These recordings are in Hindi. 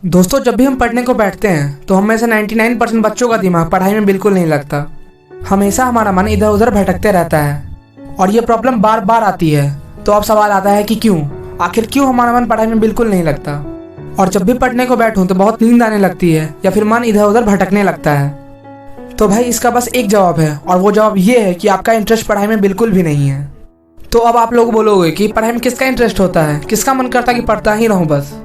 दोस्तों, जब भी हम पढ़ने को बैठते हैं तो हम में से 99% बच्चों का दिमाग पढ़ाई में बिल्कुल नहीं लगता। हमेशा हमारा मन इधर उधर भटकते रहता है और ये प्रॉब्लम बार बार आती है। तो अब सवाल आता है कि क्यों, आखिर क्यों हमारा मन पढ़ाई में बिल्कुल नहीं लगता। और जब भी पढ़ने को बैठूं तो बहुत नींद आने लगती है या फिर मन इधर उधर भटकने लगता है। तो भाई इसका बस एक जवाब है और वो जवाब ये है कि आपका इंटरेस्ट पढ़ाई में बिल्कुल भी नहीं है। तो अब आप लोग बोलोगे कि पढ़ाई में किसका इंटरेस्ट होता है, किसका मन करता है कि पढ़ता ही रहूं बस,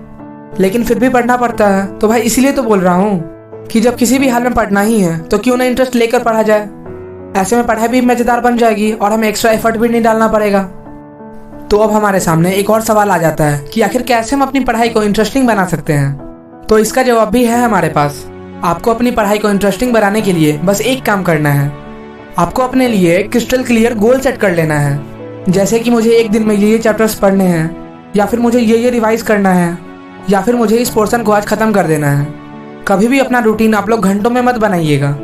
लेकिन फिर भी पढ़ना पड़ता है। तो भाई इसीलिए तो बोल रहा हूँ कि जब किसी भी हाल में पढ़ना ही है तो क्यों ना इंटरेस्ट लेकर पढ़ा जाए। ऐसे में पढ़ाई भी मजेदार बन जाएगी और हमें एक्स्ट्रा एफर्ट भी नहीं डालना पड़ेगा। तो अब हमारे सामने एक और सवाल आ जाता है कि आखिर कैसे हम अपनी पढ़ाई को इंटरेस्टिंग बना सकते हैं। तो इसका जवाब भी है हमारे पास। आपको अपनी पढ़ाई को इंटरेस्टिंग बनाने के लिए बस एक काम करना है। आपको अपने लिए क्रिस्टल क्लियर गोल सेट कर लेना है, जैसे कि मुझे एक दिन में ये चैप्टर्स पढ़ने हैं, या फिर मुझे ये रिवाइज करना है, या फिर मुझे इस पोर्शन को आज खत्म कर देना है। कभी भी अपना रूटीन आप लोग घंटों में मत बनाइएगा,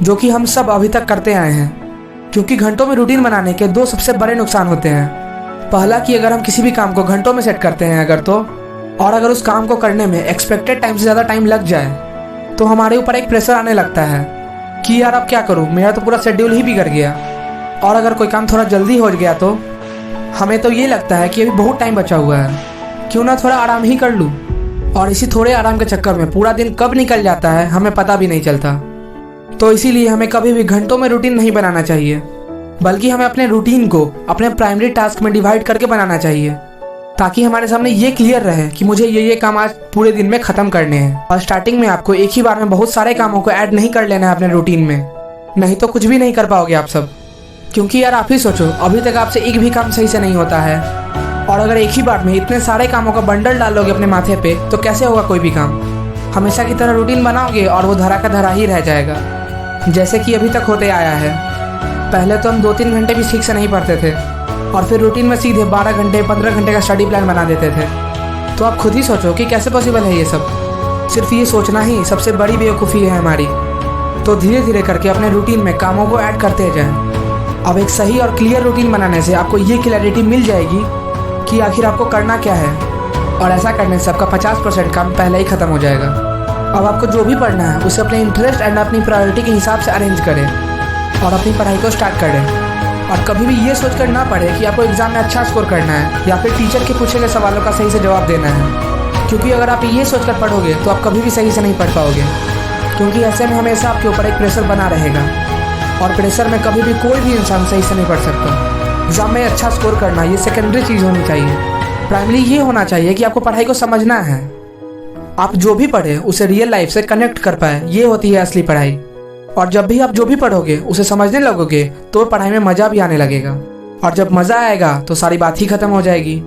जो कि हम सब अभी तक करते आए हैं। क्योंकि घंटों में रूटीन बनाने के दो सबसे बड़े नुकसान होते हैं। पहला कि अगर हम किसी भी काम को घंटों में सेट करते हैं और अगर उस काम को करने में एक्सपेक्टेड टाइम से ज़्यादा टाइम लग जाए तो हमारे ऊपर एक प्रेशर आने लगता है कि यार अब क्या करूँ, मेरा तो पूरा शेड्यूल ही बिगड़ गया। और अगर कोई काम थोड़ा जल्दी हो गया तो हमें तो ये लगता है कि अभी बहुत टाइम बचा हुआ है, क्यों ना थोड़ा आराम ही कर लूँ। और इसी थोड़े आराम के चक्कर में पूरा दिन कब निकल जाता है हमें पता भी नहीं चलता। तो इसीलिए हमें कभी भी घंटों में रूटीन नहीं बनाना चाहिए, बल्कि हमें अपने रूटीन को अपने प्राइमरी टास्क में डिवाइड करके बनाना चाहिए, ताकि हमारे सामने ये क्लियर रहे कि मुझे ये काम आज पूरे दिन में ख़त्म करने हैं। और स्टार्टिंग में आपको एक ही बार में बहुत सारे कामों को ऐड नहीं कर लेना है अपने रूटीन में, नहीं तो कुछ भी नहीं कर पाओगे आप सब। क्योंकि यार आप ही सोचो, अभी तक आपसे एक भी काम सही से नहीं होता है, और अगर एक ही बार में इतने सारे कामों का बंडल डालोगे अपने माथे पे तो कैसे होगा कोई भी काम। हमेशा की तरह रूटीन बनाओगे और वो धरा का धरा ही रह जाएगा, जैसे कि अभी तक होते आया है। पहले तो हम 2-3 घंटे भी ठीक से नहीं पढ़ते थे और फिर रूटीन में सीधे 12 घंटे 15 घंटे का स्टडी प्लान बना देते थे। तो आप खुद ही सोचो कि कैसे पॉसिबल है ये सब। सिर्फ ये सोचना ही सबसे बड़ी बेवकूफ़ी है हमारी। तो धीरे धीरे करके अपने रूटीन में कामों को ऐड करते जाएं। अब एक सही और क्लियर रूटीन बनाने से आपको ये क्लैरिटी मिल जाएगी कि आखिर आपको करना क्या है, और ऐसा करने से आपका 50% काम पहले ही ख़त्म हो जाएगा। अब आपको जो भी पढ़ना है उसे अपने इंटरेस्ट एंड अपनी प्रायोरिटी के हिसाब से अरेंज करें और अपनी पढ़ाई को स्टार्ट करें। और कभी भी ये सोचकर ना पढ़े कि आपको एग्ज़ाम में अच्छा स्कोर करना है या फिर टीचर के पूछे गए सवालों का सही से जवाब देना है। क्योंकि अगर आप ये सोचकर पढ़ोगे तो आप कभी भी सही से नहीं पढ़ पाओगे, क्योंकि ऐसे में हमेशा आपके ऊपर एक प्रेशर बना रहेगा और प्रेशर में कभी भी कोई भी इंसान सही से नहीं पढ़ सकता। एग्ज़ाम में अच्छा स्कोर करना ये सेकेंडरी चीज़ होनी चाहिए। प्राइमरी ये होना चाहिए कि आपको पढ़ाई को समझना है, आप जो भी पढ़े उसे रियल लाइफ से कनेक्ट कर पाए, ये होती है असली पढ़ाई। और जब भी आप जो भी पढ़ोगे उसे समझने लगोगे तो पढ़ाई में मज़ा भी आने लगेगा, और जब मज़ा आएगा तो सारी बात ही खत्म हो जाएगी।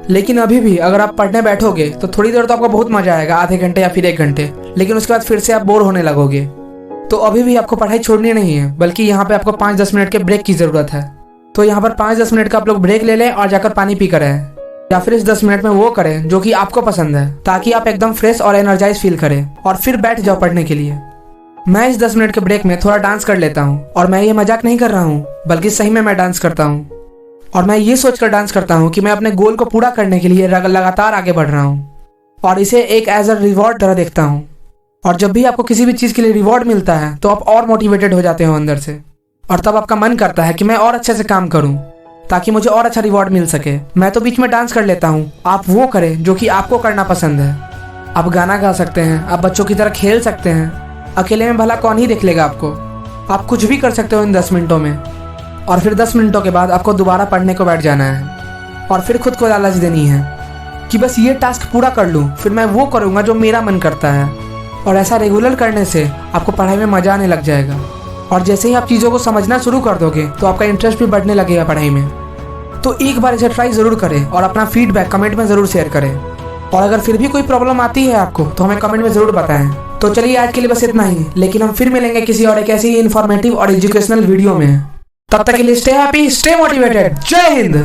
लेकिन अभी भी अगर आप पढ़ने बैठोगे तो थोड़ी देर तो आपको बहुत मज़ा आएगा, आधे घंटे या फिर 1 घंटे, लेकिन उसके बाद फिर से आप बोर होने लगोगे। तो अभी भी आपको पढ़ाई छोड़नी नहीं है, बल्कि यहाँ पे आपको 5-10 मिनट के ब्रेक की ज़रूरत है। तो यहाँ पर 5-10 मिनट का आप लोग ब्रेक ले लें और जाकर पानी पी कर आएं, या फिर इस 10 मिनट में वो करें जो कि आपको पसंद है, ताकि आप एकदम फ्रेश और एनर्जाइज फील करें और फिर बैठ जाओ पढ़ने के लिए। मैं इस 10 मिनट के ब्रेक में थोड़ा डांस कर लेता हूँ, और मैं ये मजाक नहीं कर रहा हूँ, बल्कि सही में मैं डांस करता हूँ। और मैं ये सोचकर डांस करता हूँ कि मैं अपने गोल को पूरा करने के लिए लगातार आगे बढ़ रहा हूँ, और इसे एक एज अ रिवॉर्ड तरह देखता हूँ। और जब भी आपको किसी भी चीज़ के लिए रिवॉर्ड मिलता है तो आप और मोटिवेटेड हो जाते हो अंदर से, और तब आपका मन करता है कि मैं और अच्छे से काम करूं ताकि मुझे और अच्छा रिवॉर्ड मिल सके। मैं तो बीच में डांस कर लेता हूं, आप वो करें जो कि आपको करना पसंद है। आप गाना गा सकते हैं, आप बच्चों की तरह खेल सकते हैं, अकेले में भला कौन ही देख लेगा आपको। आप कुछ भी कर सकते हो इन 10 मिनटों में, और फिर 10 मिनटों के बाद आपको दोबारा पढ़ने को बैठ जाना है और फिर खुद को लालच देनी है कि बस ये टास्क पूरा कर लूँ, फिर मैं वो करूँगा जो मेरा मन करता है। और ऐसा रेगुलर करने से आपको पढ़ाई में मज़ा आने लग जाएगा, और जैसे ही आप चीज़ों को समझना शुरू कर दोगे तो आपका इंटरेस्ट भी बढ़ने लगेगा पढ़ाई में। तो एक बार इसे ट्राई ज़रूर करें और अपना फीडबैक कमेंट में ज़रूर शेयर करें। और अगर फिर भी कोई प्रॉब्लम आती है आपको तो हमें कमेंट में ज़रूर बताएं। तो चलिए आज के लिए बस इतना ही, लेकिन हम फिर मिलेंगे किसी और एक ऐसी ही इन्फॉर्मेटिव और एजुकेशनल वीडियो में। तब तक के लिए स्टे हैप्पी, स्टे मोटिवेटेड। जय हिंद।